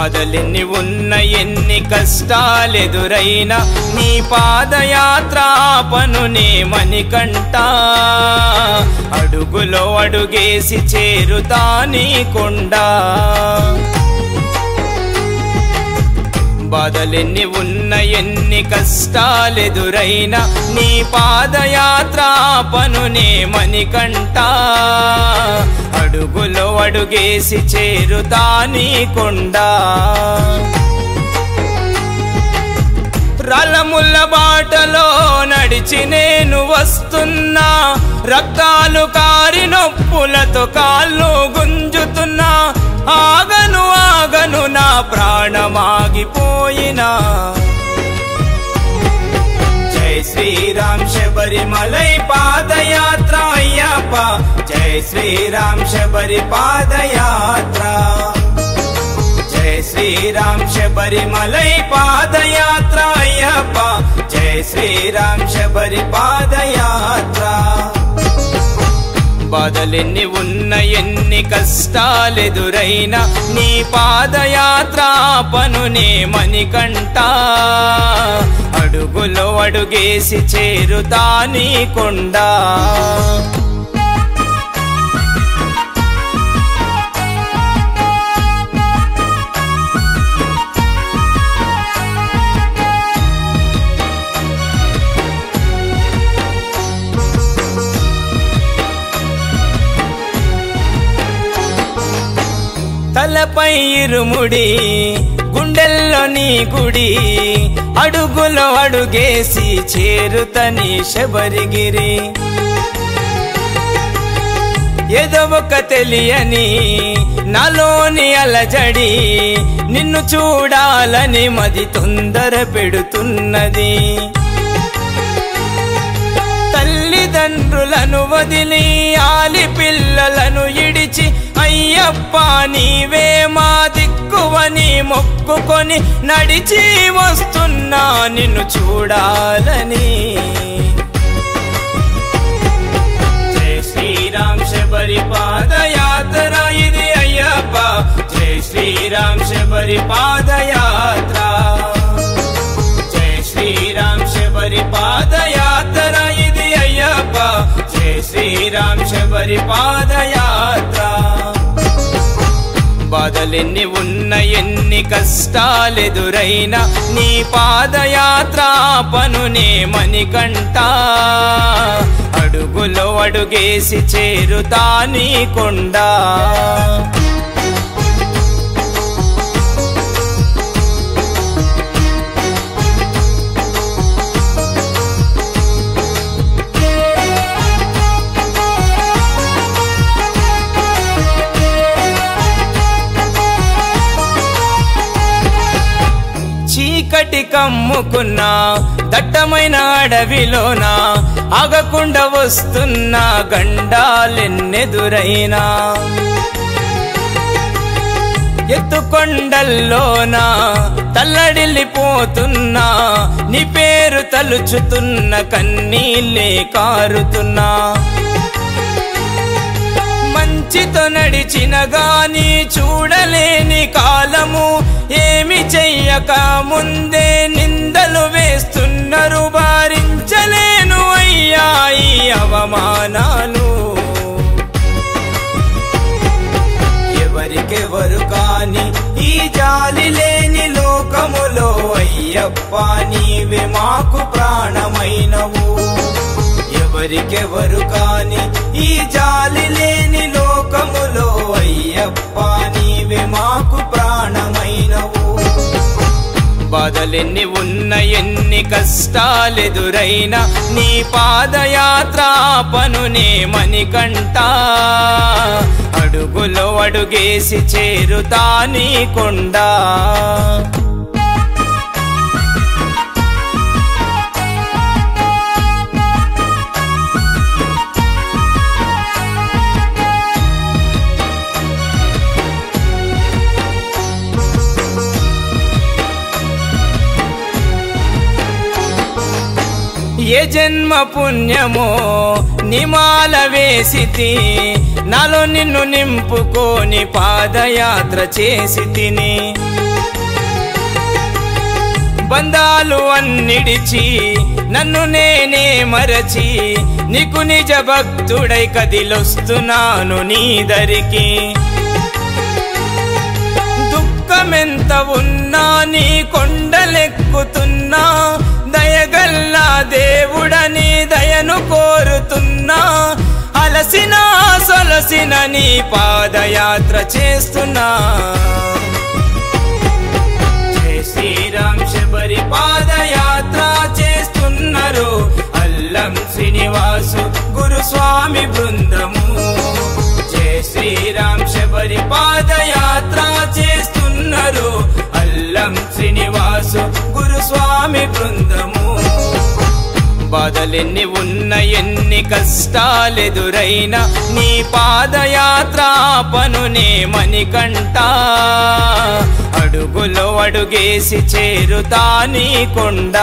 బాధలెన్ని ఉన్న ఎన్ని కష్టాలెదురైనా నీ పాదయాత్ర ఆపనునే మణికంఠ అడుగులో అడుగేసి చేరుతా నీ కొండ బాధలెన్ని ఉన్న ఎన్ని కష్టాలెదురైనా నీ పాదయాత్ర ఆపనునే మణికంఠ అడుగులో అడుగేసి చేరుతా నీ కొండ రాళ్ళముళ్ళ బాటలో నడిచి నేను వస్తున్నా రక్తాలు కారి నొప్పులతో కాళ్ళు గుంజుతున్నా ఆగను ఆగను నా ప్రాణమాగిపోయినా జై శ్రీరామ్ శబరిమలై పాదయాత్ర అయ్యప్ప జై శ్రీరామ్ శబరి పాదయాత్ర జై శ్రీరామ్ శబరిమలై పాదయాత్ర అయ్యప్ప జై శ్రీరామ్ శబరి పాదయాత్ర బాధలెన్ని ఉన్న ఎన్ని కష్టాలెదురైనా నీ పాదయాత్ర ఆపనునే మణికంఠ అడుగులో అడుగేసి చేరుతా నీ కొండ తలపై ఇరుముడి గుండెల్లో నీ గుడి అడుగులో అడుగేసి చేరుతని శబరిగిరి ఏదో ఒక తెలియని నాలోని అలజడి నిన్ను చూడాలని మది తొందర పెడుతున్నది తల్లిదండ్రులను వదిలి ఆలి పిల్లలను ఇడిచి అయ్యప్ప నీవే మా దిక్కువని మొక్కుకొని నడిచి వస్తున్నా నిన్ను చూడాలని జై శ్రీరామ్ శబరి పాదయాత్ర ఇది అయ్యప్ప జై శ్రీరామ్ శబరి పాదయాత్ర జై శ్రీరామ్ శబరి పాదయాత్ర ఇది అయ్యప్ప జై శ్రీరామ్ శబరి పాదయాత్ర బాధలెన్ని ఉన్న ఎన్ని కష్టాలెదురైనా నీ పాదయాత్ర ఆపనునే మణికంఠ అడుగులో అడుగేసి చేరుతా నీ కొండ చీకటి కమ్ముకున్న దట్టమైన అడవిలోన ఆగకుండా వస్తున్న గండాలెన్నెదురైనా ఎత్తుకొండల్లోన తల్లడిల్లిపోతున్నా నీ పేరు తలుచుతున్న కన్నీళ్ళే కారుతున్నా మంచితో నడిచిన గాని చూడలేని కాలము ఏమి చెయ్యక ముందే నిందలు వేస్తున్నారు భరించలేను అయ్యా ఈ అవమానాలు ఎవరికెవరు కాని ఈ జాలి లేని లోకములో అయ్యప్ప నీవే మాకు ప్రాణమైనవు ఎవరికెవరు కాని ఈ జాలి లేని లోకములో అయ్యప్ప నీవే మాకు ప్రాణమైనవు బాధలెన్ని ఉన్న ఎన్ని కష్టాలెదురైనా నీ పాదయాత్ర ఆపనునే మణికంఠ అడుగులో అడుగేసి చేరుతా నీ కొండ ఏ జన్మ పుణ్యమో నిమాల వేసితి నాలో నిన్ను నింపుకొని పాదయాత్ర చేసి తిని బంధాలు అన్నిడిచి నన్ను నేనే మరచి నీకు నిజ భక్తుడై కదిలొస్తున్నాను నీ దరికి. దుఃఖమెంత ఉన్నా నీ కొండలెక్కుతున్నా దయగల్లా దేవుడని దయను కోరుతున్నా. అలసిన సొలసిన నీ పాదయాత్ర చేస్తున్నా. జై శ్రీరామ్ శబరి పాదయాత్ర చేస్తున్నారు అల్లం శ్రీనివాసు గురుస్వామి బృందము. జై శ్రీరామ్ శబరి పాదయాత్ర చేస్తున్నారు అల్లం శ్రీనివాసు గురుస్వామి బృందము. బాధలెన్ని ఉన్న ఎన్ని కష్టాలెదురైనా నీ పాదయాత్ర పనునే మణికంఠ. అడుగులో అడుగేసి చేరుతా నీ కొండ.